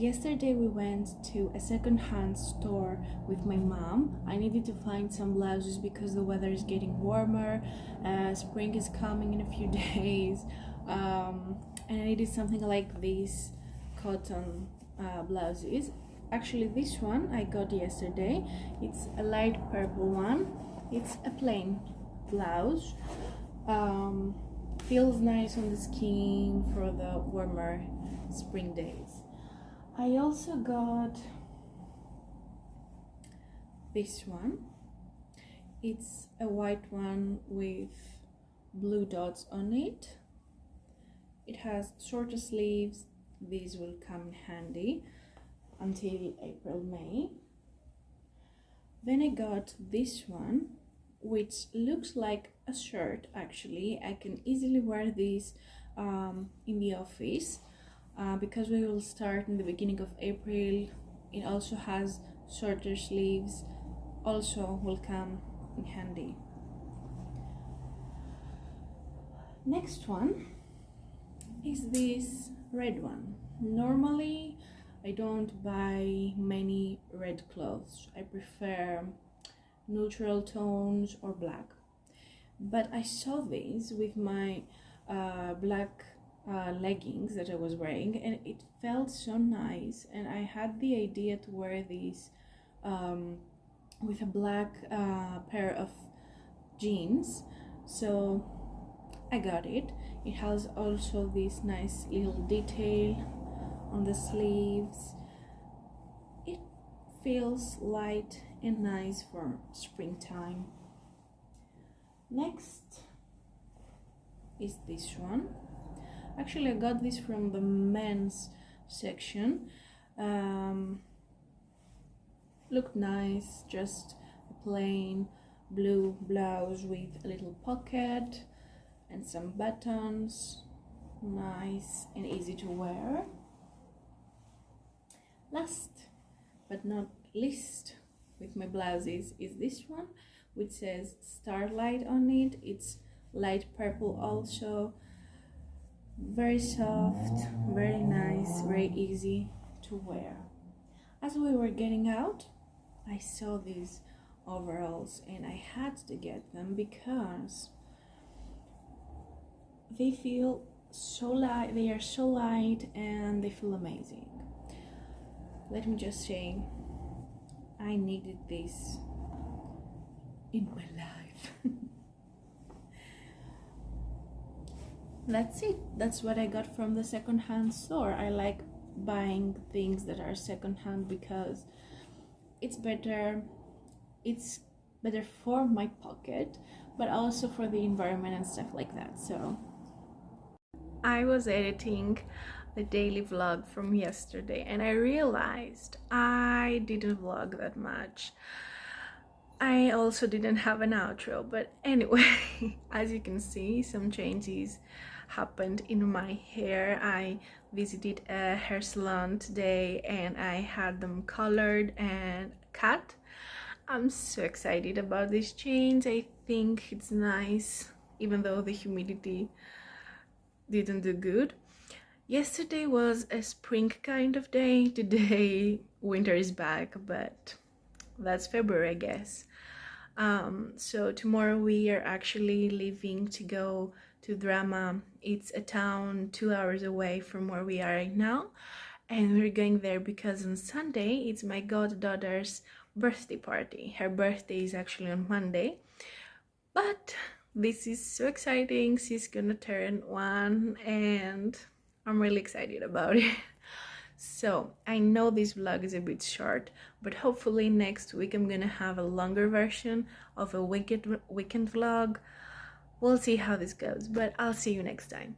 yesterday we went to a second-hand store with my mom. I needed to find some blouses because the weather is getting warmer. Spring is coming in a few days, and I needed something like these cotton blouses. Actually, this one I got yesterday. It's a light purple one. It's a plain blouse. Feels nice on the skin for the warmer spring days. I also got this one. It's a white one with blue dots on it. It has shorter sleeves. These will come in handy until April, May. Then I got this one, which looks like a shirt. Actually, I can easily wear this in the office because we will start in the beginning of April. It also has shorter sleeves, also will come in handy. Next one is this red one. Normally I don't buy many red clothes. I prefer neutral tones or black, but I saw these with my black leggings that I was wearing, and it felt so nice, and I had the idea to wear these with a black pair of jeans, so I got it. It has also this nice little detail on the sleeves. It feels light and nice for springtime. Next is this one. Actually, I got this from the men's section. Looked nice, just a plain blue blouse with a little pocket and some buttons. Nice and easy to wear. Last but not least with my blouses is this one, which says Starlight on it. It's light purple also. Very soft, very nice, very easy to wear. As we were getting out, I saw these overalls and I had to get them because they feel so light. They are so light and they feel amazing. Let me just say, I needed this in my life. That's it. That's what I got from the second-hand store. I like buying things that are second-hand because it's better for my pocket, but also for the environment and stuff like that. So I was editing the daily vlog from yesterday and I realized I didn't vlog that much. I also didn't have an outro, but anyway, as you can see, some changes happened in my hair. I visited a hair salon today and I had them colored and cut. I'm so excited about this change. I think it's nice, even though the humidity didn't do good. Yesterday was a spring kind of day. Today winter is back, but that's February, I guess. So tomorrow we are actually leaving to go to Drama. It's a town 2 hours away from where we are right now, and we're going there because on Sunday it's my goddaughter's birthday party. Her birthday is actually on Monday, but this is so exciting. She's gonna turn 1 and I'm really excited about it. So I know this vlog is a bit short, but hopefully next week I'm gonna have a longer version of a weekend vlog. We'll see how this goes, but I'll see you next time.